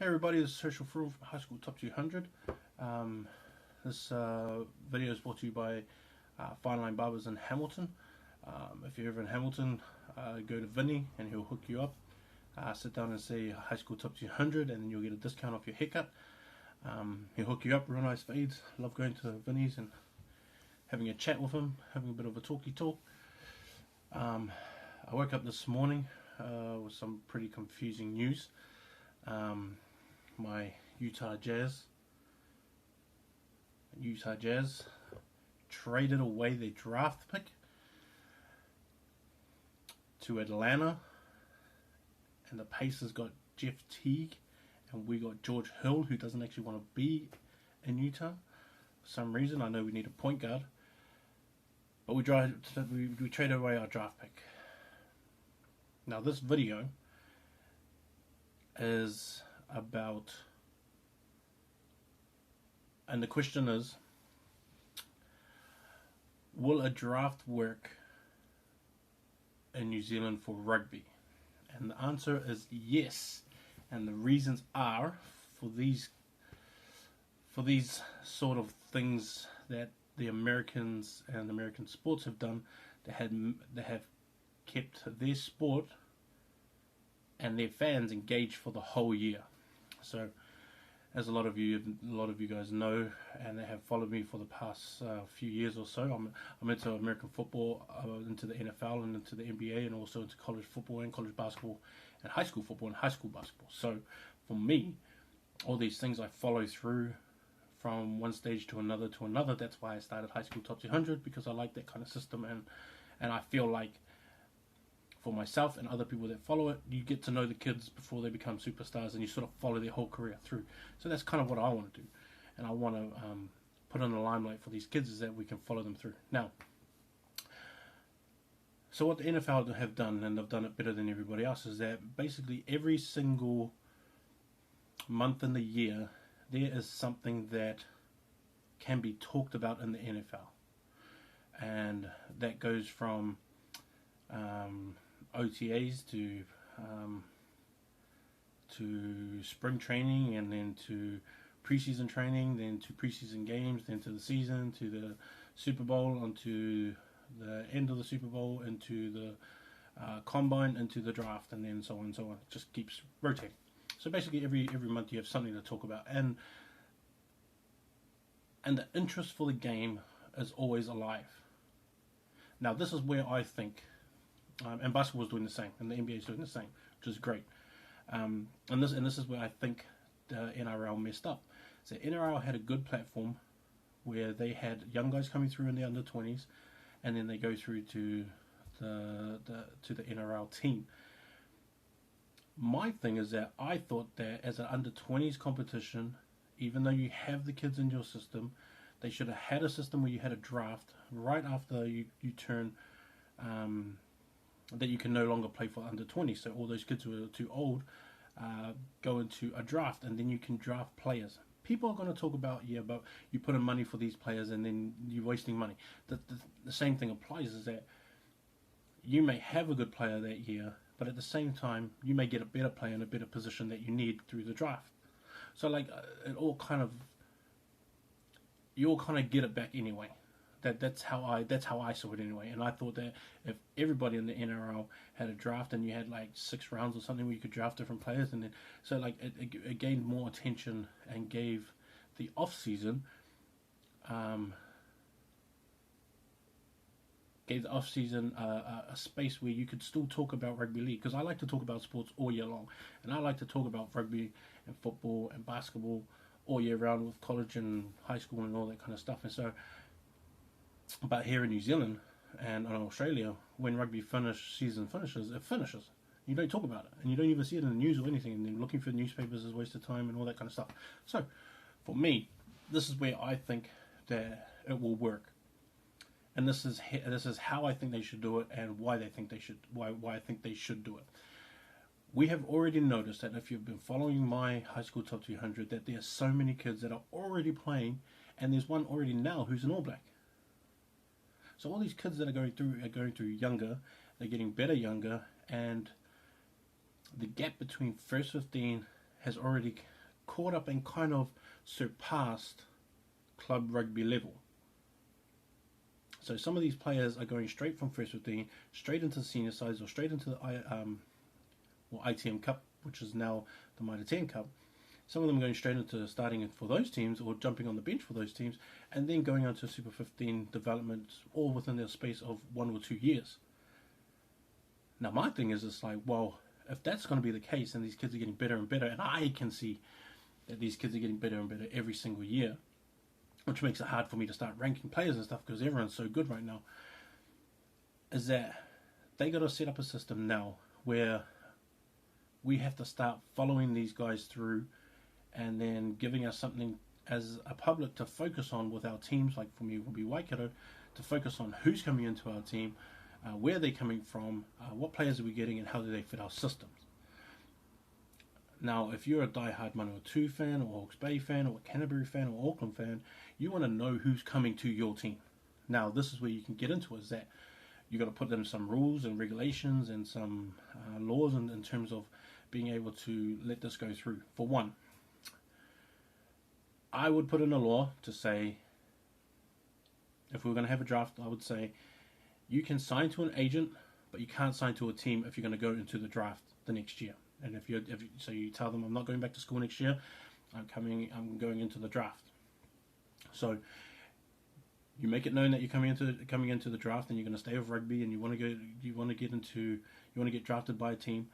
Hey everybody, this is Social Fraud from High School Top 200. This video is brought to you by Fine Line Barbers in Hamilton. If you're ever in Hamilton, go to Vinny and he'll hook you up. Sit down and say High School Top 200 and then you'll get a discount off your haircut. He'll hook you up, real nice fades. Love going to Vinny's and having a chat with him, having a bit of a talky talk. I woke up this morning with some pretty confusing news. My Utah Jazz traded away their draft pick to Atlanta, and the Pacers got Jeff Teague, and we got George Hill, who doesn't actually want to be in Utah for some reason. I know we need a point guard, but we traded away our draft pick. Now this video is about, and the question is, will a draft work in New Zealand for rugby? And the answer is yes, and the reasons are for these sort of things that the Americans and American sports have done. They have kept their sport and their fans engaged for the whole year. So, as a lot of you guys know, and they have followed me for the past few years or so, I'm into American football, into the NFL and into the NBA, and also into college football and college basketball and high school football and high school basketball. So, for me, all these things I follow through from one stage to another to another. That's why I started High School Top 200, because I like that kind of system, and I feel like, for myself and other people that follow it, you get to know the kids before they become superstars, and you sort of follow their whole career through. So that's kind of what I want to do, and I want to put in the limelight for these kids, is that we can follow them through. Now, so what the NFL have done, and they've done it better than everybody else, is that basically every single month in the year there is something that can be talked about in the NFL, and that goes from OTAs to spring training, and then to preseason training, then to preseason games, then to the season, to the Super Bowl, onto the end of the Super Bowl, into the combine, into the draft, and then so on and so on. It just keeps rotating. So basically every month you have something to talk about, and the interest for the game is always alive. Now this is where I think, and basketball is doing the same, and the NBA is doing the same, which is great. And this is where I think the NRL messed up. So NRL had a good platform where they had young guys coming through in the under-20s, and then they go through to the NRL team. My thing is that I thought that as an under-20s competition, even though you have the kids in your system, they should have had a system where you had a draft right after you turn, that you can no longer play for under 20. So all those kids who are too old go into a draft, and then you can draft players. People are going to talk about, yeah, but you put in money for these players and then you're wasting money. The same thing applies, is that you may have a good player that year, but at the same time you may get a better player in a better position that you need through the draft. So like you all kind of get it back anyway. That's how I saw it anyway. And I thought that if everybody in the NRL had a draft, and you had like 6 rounds or something where you could draft different players, and then so like it gained more attention and gave the off season a space where you could still talk about rugby league, because I like to talk about sports all year long, and I like to talk about rugby and football and basketball all year round with college and high school and all that kind of stuff. And so, but here in New Zealand and in Australia, when rugby season finishes, it finishes. You don't talk about it, and you don't even see it in the news or anything, and then looking for newspapers is a waste of time and all that kind of stuff. So, for me, this is where I think that it will work. And this is how I think they should do it, and why I think they should do it. We have already noticed that if you've been following my High School Top 200, that there are so many kids that are already playing, and there's one already now who's an All Black. So all these kids that are going through younger, they're getting better younger, and the gap between first 15 has already caught up and kind of surpassed club rugby level. So some of these players are going straight from first 15, straight into the senior sides, or straight into the ITM Cup, which is now the Mitre 10 Cup. Some of them are going straight into starting for those teams, or jumping on the bench for those teams, and then going on to Super 15 development, all within the space of 1 or 2 years. Now my thing is, it's like, well, if that's going to be the case, and these kids are getting better and better, and I can see that these kids are getting better and better every single year, which makes it hard for me to start ranking players and stuff because everyone's so good right now, is that they got to set up a system now where we have to start following these guys through, and then giving us something as a public to focus on with our teams. Like for me, it will be Waikato, to focus on who's coming into our team, where they're coming from, what players are we getting, and how do they fit our systems. Now, if you're a die-hard Manawatu fan, or Hawke's Bay fan, or a Canterbury fan, or Auckland fan, you want to know who's coming to your team. Now, this is where you can get into, is that you got to put in some rules and regulations and some laws in terms of being able to let this go through. For one, I would put in a law to say, if we were going to have a draft, I would say you can sign to an agent, but you can't sign to a team if you're going to go into the draft the next year. And if you tell them, I'm not going back to school next year, I'm going into the draft. So you make it known that you're coming into the draft, and you're going to stay with rugby, and you want to get drafted by a team.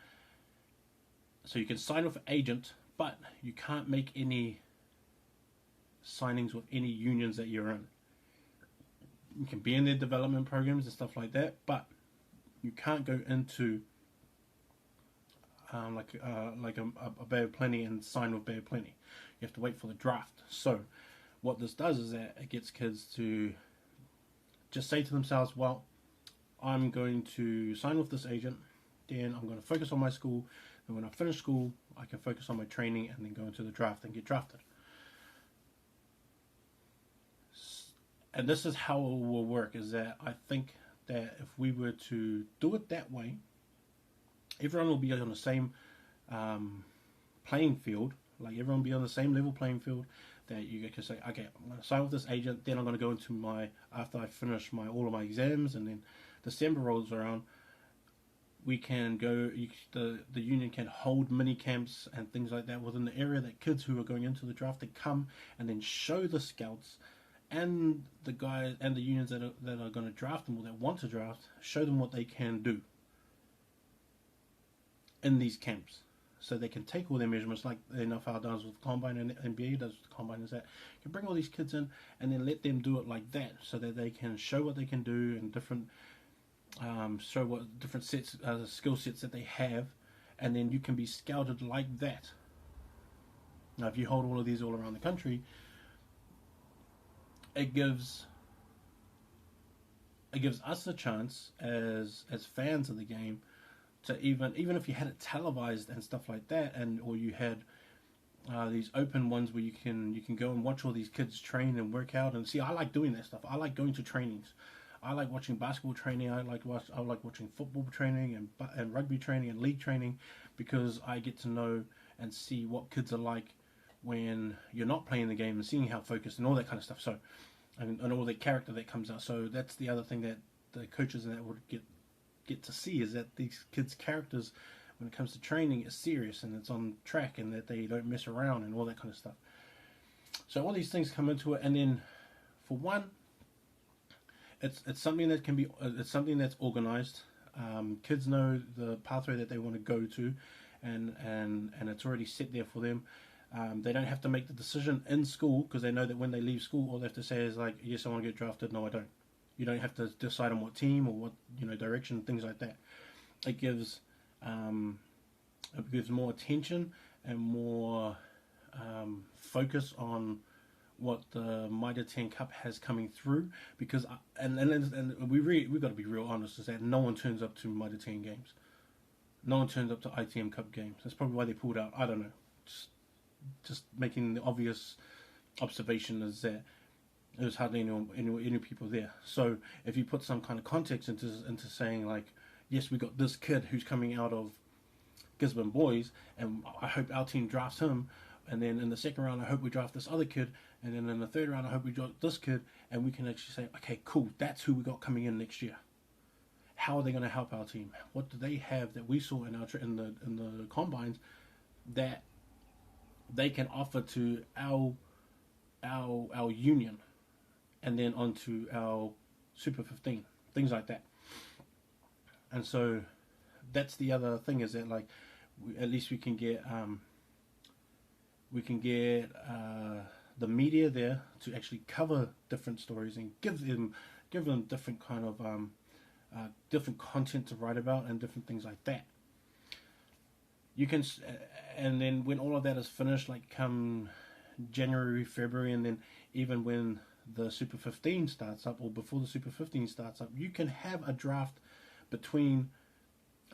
So you can sign with an agent, but you can't make any signings with any unions that you're in. You can be in their development programs and stuff like that, but you can't go into like a Bay of Plenty and sign with Bay of Plenty. You have to wait for the draft. So what this does is that it gets kids to just say to themselves, well, I'm going to sign with this agent, then I'm going to focus on my school, and when I finish school, I can focus on my training and then go into the draft and get drafted. And this is how it will work, is that I think that if we were to do it that way, everyone will be on the same playing field. Like, everyone will be on the same level playing field, that you can say, okay, I'm going to sign with this agent, then I'm going to go into after I finish all of my exams, and then December rolls around, we can go, the union can hold mini camps and things like that within the area, that kids who are going into the draft, they come and then show the scouts and the guys and the unions that are going to draft them, or that want to draft, show them what they can do in these camps, so they can take all their measurements, like NFL does with Combine, and NBA does with Combine, is that you can bring all these kids in and then let them do it like that, so that they can show what they can do, and show what different skill sets that they have, and then you can be scouted like that. Now, if you hold all of these all around the country, it gives us a chance as fans of the game to even if you had it televised and stuff like that, or you had these open ones where you can go and watch all these kids train and work out. And see, I like doing that stuff. I like going to trainings. I like watching basketball training. I like watching football training and rugby training and league training, because I get to know and see what kids are like when you're not playing the game, and seeing how focused and all that kind of stuff. So, and all the character that comes out. So that's the other thing that the coaches and that would get to see, is that these kids' characters, when it comes to training, is serious and it's on track, and that they don't mess around and all that kind of stuff. So all these things come into it, and then for one, it's something that can be it's something that's organized. Kids know the pathway that they want to go to, and it's already set there for them. They don't have to make the decision in school, because they know that when they leave school, all they have to say is like, yes, I want to get drafted, no, I don't. You don't have to decide on what team or what direction, things like that. It gives more attention and more focus on what the Mitre 10 Cup has coming through, because we've got to be real honest, is that no one turns up to Mitre 10 games. No one turns up to ITM Cup games. That's probably why they pulled out. I don't know. Just making the obvious observation is that there's hardly any people there. So if you put some kind of context into saying, like, yes, we got this kid who's coming out of Gisborne boys, and I hope our team drafts him, and then in the second round I hope we draft this other kid, and then in the third round I hope we draft this kid, and we can actually say, okay, cool, that's who we got coming in next year. How are they going to help our team? What do they have that we saw in the combines that they can offer to our union, and then onto our Super 15, things like that. And so that's the other thing, is that like at least we can get the media there to actually cover different stories and give them different kind of different content to write about and different things like that. You can, and then when all of that is finished, like come January, February, and then even when the Super 15 starts up, or before the Super 15 starts up, you can have a draft between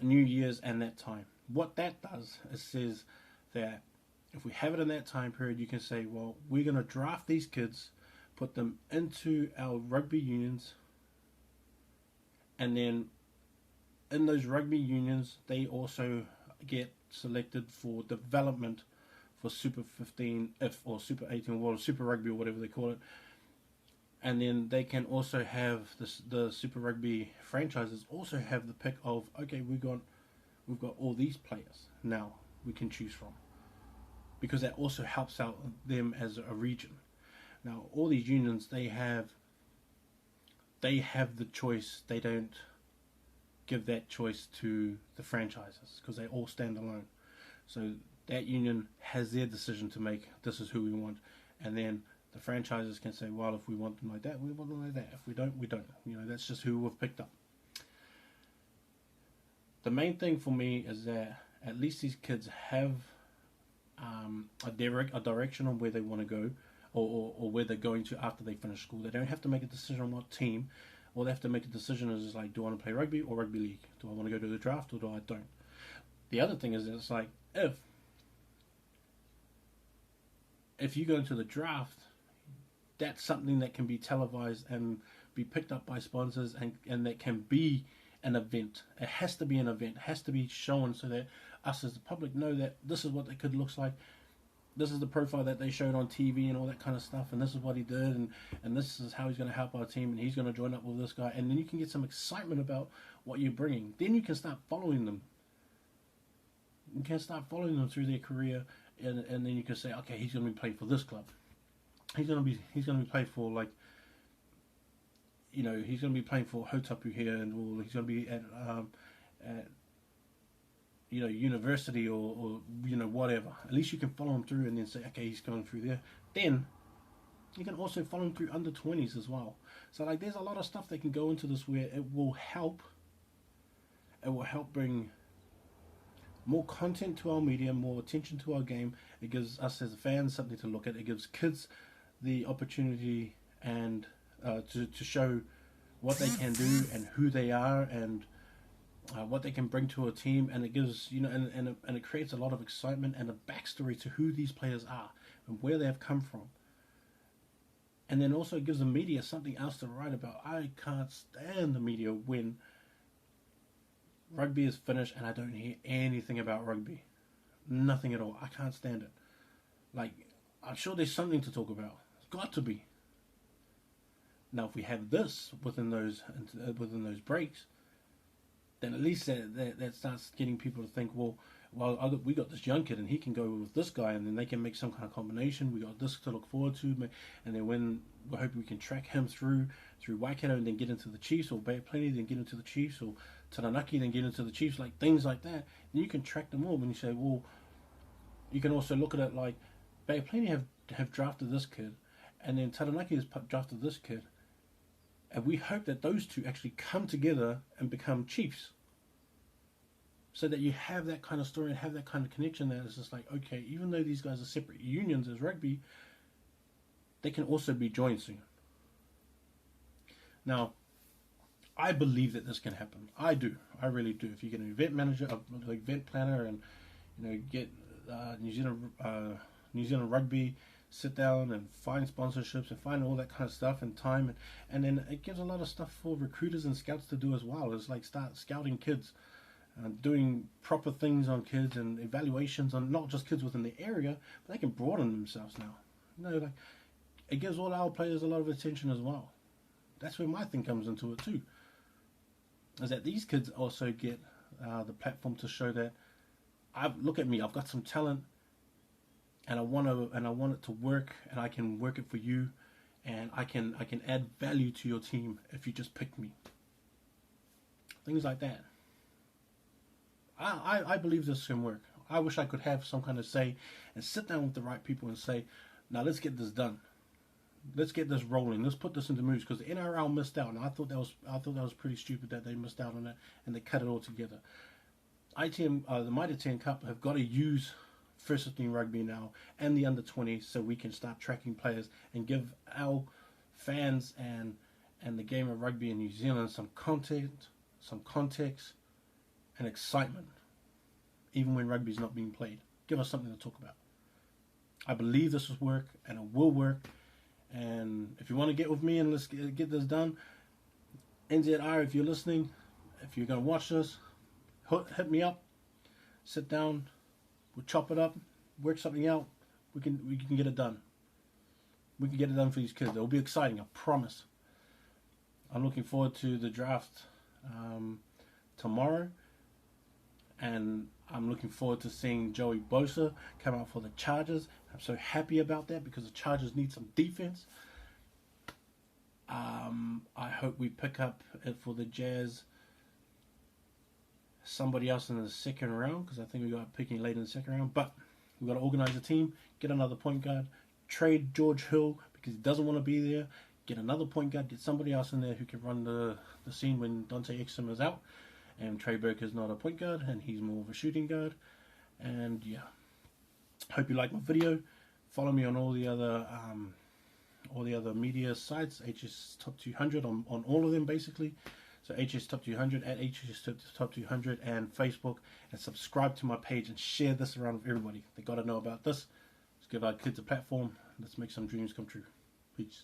New Year's and that time. What that does is says that if we have it in that time period, you can say, well, we're going to draft these kids, put them into our rugby unions, and then in those rugby unions, they also get selected for development for Super 15, or Super 18, or Super Rugby, or whatever they call it. And then they can also have the Super Rugby franchises also have the pick of, okay, we've got all these players now we can choose from, because that also helps out them as a region. Now all these unions, they have the choice. They don't give that choice to the franchises because they all stand alone. So that union has their decision to make. This is who we want, and then the franchises can say, well, if we want them like that, we want them like that. If we don't, we don't. That's just who we've picked up. The main thing for me is that at least these kids have a direction on where they want to go, or where they're going to after they finish school. They don't have to make a decision on what team. All they have to make a decision is like, do I want to play rugby or rugby league? Do I want to go to the draft or do I don't? The other thing is, it's like, if you go into the draft, that's something that can be televised and be picked up by sponsors, and that can be an event. It has to be an event. It has to be shown so that us as the public know that this is what the kid looks like. This is the profile that they showed on TV and all that kind of stuff, and this is what he did, and this is how he's going to help our team, and he's going to join up with this guy, and then you can get some excitement about what you're bringing. Then you can start following them. You can start following them through their career, and then you can say, okay, he's going to be playing for this club. He's going to be playing for, like, he's going to be playing for Hotapu here, or he's going to be at university, or whatever. At least you can follow him through and then say, okay, he's going through there. Then you can also follow him through under 20s as well. So like, there's a lot of stuff that can go into this where it will help bring more content to our media, more attention to our game. It gives us as fans something to look at. It gives kids the opportunity and to show what they can do and who they are, and what they can bring to a team, and it gives and it creates a lot of excitement and a backstory to who these players are and where they have come from. And then also it gives the media something else to write about. I can't stand the media when rugby is finished and I don't hear anything about rugby. Nothing at all. I can't stand it. Like, I'm sure there's something to talk about. It's got to be. Now, if we have this within those breaks, then at least that starts getting people to think, well, we got this young kid and he can go with this guy, and then they can make some kind of combination. We got this to look forward to, and then when we hope we can track him through Waikato and then get into the Chiefs, or Bay of Plenty, then get into the Chiefs, or Taranaki, then get into the Chiefs, like things like that. And you can track them all. When you say, well, you can also look at it like Bay of Plenty have drafted this kid, and then Taranaki has drafted this kid. And we hope that those two actually come together and become Chiefs. So that you have that kind of story and have that kind of connection that it's just like, okay, even though these guys are separate unions as rugby, they can also be joined soon. Now, I believe that this can happen. I do. I really do. If you get an event manager, an event planner, and get New Zealand Rugby, sit down and find sponsorships and find all that kind of stuff and time, and then it gives a lot of stuff for recruiters and scouts to do as well. It's like start scouting kids doing proper things on kids and evaluations on not just kids within the area, but they can broaden themselves now. Like it gives all our players a lot of attention as well. That's where my thing comes into it too. Is that these kids also get the platform to show that look at me, I've got some talent, and I want it to work, and I can work it for you, and I can add value to your team if you just pick me. Things like that. I believe this can work. I wish I could have some kind of say and sit down with the right people and say, now let's get this done. Let's get this rolling. Let's put this into moves, because the NRL missed out, and I thought that was pretty stupid that they missed out on that and they cut it all together. The Mitre 10 Cup have got to use first 15 rugby now and the under 20 so we can start tracking players and give our fans and the game of rugby in New Zealand some content, some context, and excitement, even when rugby is not being played. Give us something to talk about. I believe this will work, and it will work. And if you want to get with me and let's get this done, NZR, if you're listening, if you're going to watch this, hit me up, sit down, we'll chop it up, work something out. We can get it done. We can get it done for these kids. It'll be exciting, I promise. I'm looking forward to the draft tomorrow, and I'm looking forward to seeing Joey Bosa come out for the Chargers. I'm so happy about that because the Chargers need some defense. I hope we pick up it for the Jazz somebody else in the second round, because I think we got picking late in the second round. But we've got to organise a team, get another point guard, trade George Hill because he doesn't want to be there, get another point guard, get somebody else in there who can run the scene when Dante Exum is out. And Trey Burke is not a point guard, and he's more of a shooting guard. And yeah, hope you like my video. Follow me on all the other media sites, HS Top 200 on all of them basically. So HS Top 200 at HS Top 200 and Facebook, and subscribe to my page and share this around with everybody. They got to know about this. Let's give our kids a platform. Let's make some dreams come true. Peace.